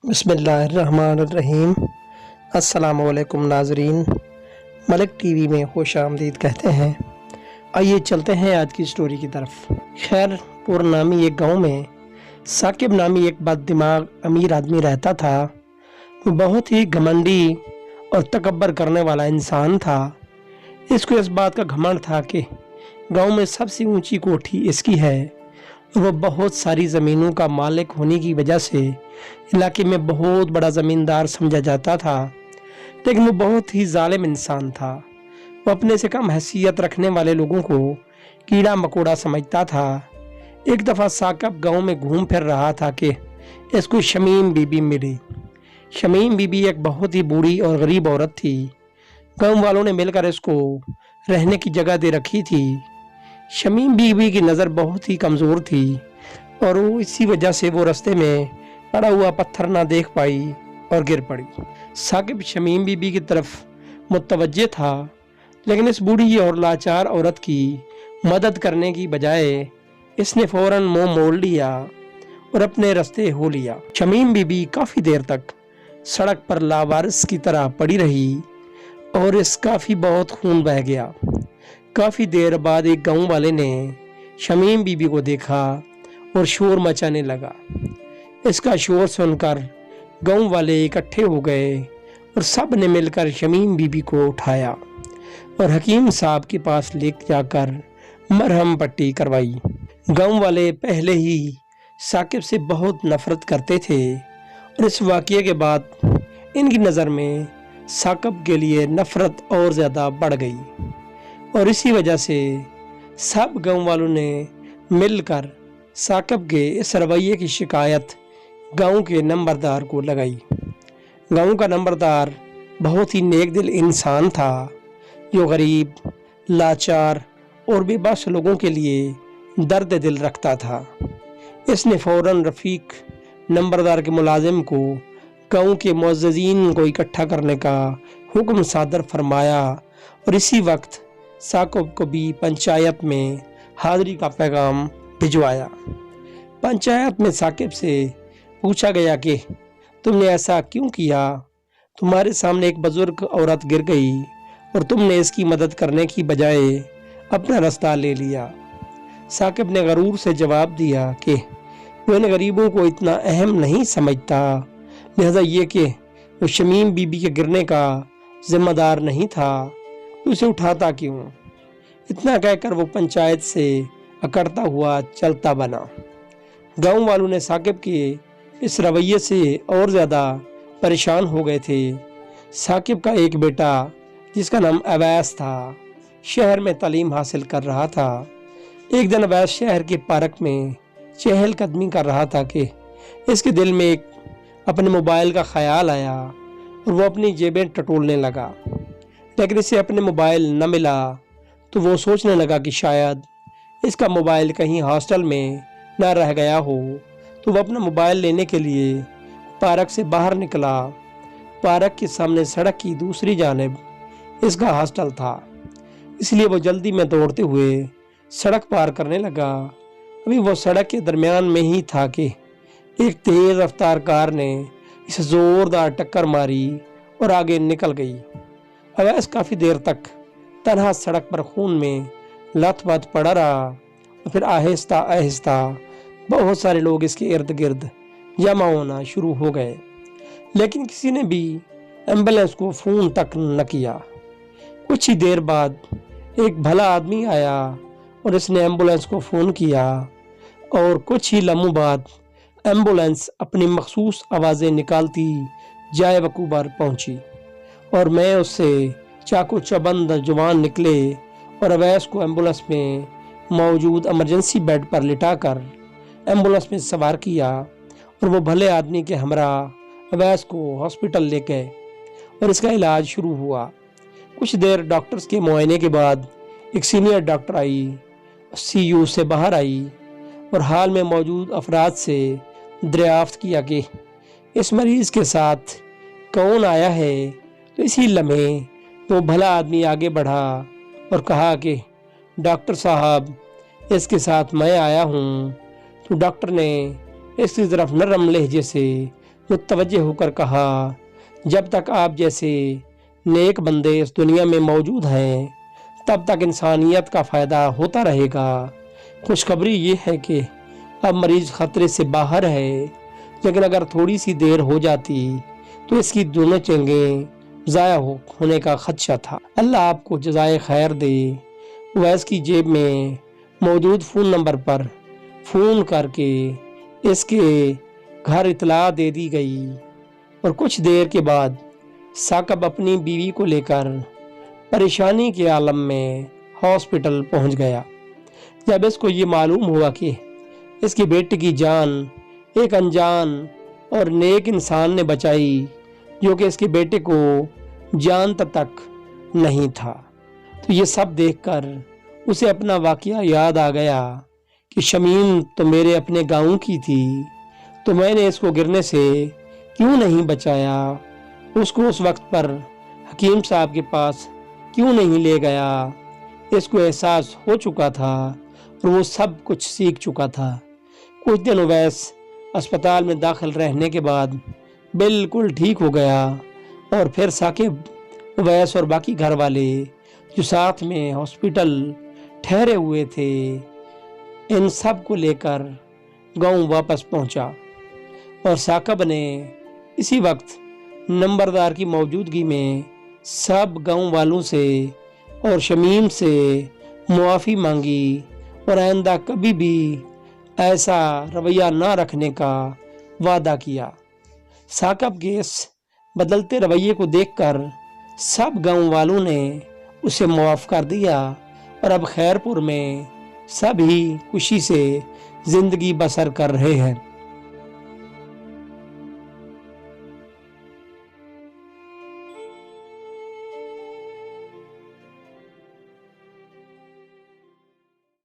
बिस्मिल्लाहिर्रहमानिर्रहीम। अस्सलामु अलैकुम नाज़रीन, मलिक टीवी में खुश आमदीद कहते हैं। आइए चलते हैं आज की स्टोरी की तरफ। खैरपुर नामी एक गांव में साकिब नामी एक बददिमाग अमीर आदमी रहता था। वो बहुत ही घमंडी और तकब्बर करने वाला इंसान था। इसको इस बात का घमंड था कि गांव में सबसे ऊंची कोठी इसकी है। वो बहुत सारी ज़मीनों का मालिक होने की वजह से इलाके में बहुत बड़ा ज़मींदार समझा जाता था, लेकिन वो बहुत ही जालिम इंसान था। वो अपने से कम हैसियत रखने वाले लोगों को कीड़ा मकोड़ा समझता था। एक दफ़ा साकिब गांव में घूम फिर रहा था कि इसको शमीम बीबी मिली। शमीम बीबी एक बहुत ही बूढ़ी और गरीब औरत थी। गांव वालों ने मिलकर इसको रहने की जगह दे रखी थी। शमीम बीबी की नज़र बहुत ही कमज़ोर थी और वो इसी वजह से वो रास्ते में पड़ा हुआ पत्थर ना देख पाई और गिर पड़ी। साकिब शमीम बीबी की तरफ मुतवज्जे था, लेकिन इस बूढ़ी और लाचार औरत की मदद करने की बजाय इसने फौरन मुंह मोड़ लिया और अपने रास्ते हो लिया। शमीम बीबी काफ़ी देर तक सड़क पर लावारिस की तरह पड़ी रही और इस काफ़ी बहुत खून बह गया। काफ़ी देर बाद एक गांव वाले ने शमीम बीबी को देखा और शोर मचाने लगा। इसका शोर सुनकर गांव वाले इकट्ठे हो गए और सब ने मिलकर शमीम बीबी को उठाया और हकीम साहब के पास ले जाकर मरहम पट्टी करवाई। गांव वाले पहले ही साकिब से बहुत नफरत करते थे और इस वाक़ये के बाद इनकी नज़र में साकिब के लिए नफरत और ज़्यादा बढ़ गई और इसी वजह से सब गांव वालों ने मिलकर साकिब के इस रवैये की शिकायत गांव के नंबरदार को लगाई। गांव का नंबरदार बहुत ही नेक दिल इंसान था, जो गरीब, लाचार और बेबस लोगों के लिए दर्द दिल रखता था। इसने फौरन रफ़ीक नंबरदार के मुलाजिम को गांव के मुअज़्ज़िज़ीन को इकट्ठा करने का हुक्म सादर फरमाया और इसी वक्त साकिब को भी पंचायत में हाज़िरी का पैगाम भिजवाया। पंचायत में साकिब से पूछा गया कि तुमने ऐसा क्यों किया? तुम्हारे सामने एक बुजुर्ग औरत गिर गई और तुमने इसकी मदद करने की बजाय अपना रास्ता ले लिया। साकिब ने गरूर से जवाब दिया कि वो इन गरीबों को इतना अहम नहीं समझता, लिहाजा ये कि वो शमीम बीबी के गिरने का जिम्मेदार नहीं था तो उसे उठाता क्यों? इतना कहकर वो पंचायत से अकड़ता हुआ चलता बना। गांव वालों ने साकिब के इस रवैये से और ज़्यादा परेशान हो गए थे। साकिब का एक बेटा जिसका नाम अवैस था, शहर में तालीम हासिल कर रहा था। एक दिन अवैस शहर के पार्क में चहल कदमी कर रहा था कि इसके दिल में एक अपने मोबाइल का ख्याल आया और वो अपनी जेबें टटोलने लगा, लेकिन इसे अपने मोबाइल न मिला तो वो सोचने लगा कि शायद इसका मोबाइल कहीं हॉस्टल में न रह गया हो। तो वह अपना मोबाइल लेने के लिए पार्क से बाहर निकला। पार्क के सामने सड़क की दूसरी जानिब इसका हॉस्टल था, इसलिए वो जल्दी में दौड़ते हुए सड़क पार करने लगा। अभी वो सड़क के दरमियान में ही था कि एक तेज़ रफ्तार कार ने इसे ज़ोरदार टक्कर मारी और आगे निकल गई। अवैस काफ़ी देर तक तन्हा सड़क पर खून में लथपथ पड़ा रहा और फिर आहिस्ता आहिस्ता बहुत सारे लोग इसके इर्द गिर्द जमा होना शुरू हो गए, लेकिन किसी ने भी एम्बुलेंस को फ़ोन तक न किया। कुछ ही देर बाद एक भला आदमी आया और इसने एम्बुलेंस को फ़ोन किया और कुछ ही लम्हों बाद एम्बुलेंस अपनी मखसूस आवाज़ें निकालती जाए वकूबर पहुंची और मैं उससे चाकू चबंद जवान निकले और अवैस को एम्बुलेंस में मौजूद इमरजेंसी बेड पर लिटाकर एम्बुलेंस में सवार किया और वो भले आदमी के हमरा अवैस को हॉस्पिटल ले गए और इसका इलाज शुरू हुआ। कुछ देर डॉक्टर्स के मुआयने के बाद एक सीनियर डॉक्टर आई, सीयू से बाहर आई और हाल में मौजूद अफराद से दरियाफ्त किया कि इस मरीज़ के साथ कौन आया है। तो इसी लम्हे वो भला आदमी आगे बढ़ा और कहा कि डॉक्टर साहब, इसके साथ मैं आया हूँ। तो डॉक्टर ने इसकी तरफ नरम लहजे से मुतवज्जे होकर कहा, जब तक आप जैसे नेक बंदे इस दुनिया में मौजूद हैं तब तक इंसानियत का फ़ायदा होता रहेगा। खुशखबरी ये है कि अब मरीज ख़तरे से बाहर है, लेकिन अगर थोड़ी सी देर हो जाती तो इसकी दोनों चंगें ज़ाया होने का खदशा था। अल्लाह आपको जज़ाए खैर दे। वैस की जेब में मौजूद फ़ोन नंबर पर फ़ोन करके इसके घर इतला दे दी गई और कुछ देर के बाद साकब अपनी बीवी को लेकर परेशानी के आलम में हॉस्पिटल पहुंच गया। जब इसको ये मालूम हुआ कि इसकी बेटे की जान एक अनजान और नेक इंसान ने बचाई जो कि इसके बेटे को जानता तक नहीं था, तो ये सब देखकर उसे अपना वाकया याद आ गया कि शमीम तो मेरे अपने गांव की थी, तो मैंने इसको गिरने से क्यों नहीं बचाया, उसको उस वक्त पर हकीम साहब के पास क्यों नहीं ले गया। इसको एहसास हो चुका था और वो सब कुछ सीख चुका था। कुछ दिन उवैस अस्पताल में दाखिल रहने के बाद बिल्कुल ठीक हो गया और फिर साकिब, उवैस और बाकी घर वाले जो साथ में हॉस्पिटल ठहरे हुए थे, इन सब को लेकर गांव वापस पहुंचा और साकिब ने इसी वक्त नंबरदार की मौजूदगी में सब गांव वालों से और शमीम से मुआफ़ी मांगी और आइंदा कभी भी ऐसा रवैया ना रखने का वादा किया। साकिब के इस बदलते रवैये को देखकर सब गांव वालों ने उसे मुआफ़ कर दिया और अब खैरपुर में सभी खुशी से ज़िंदगी बसर कर रहे हैं।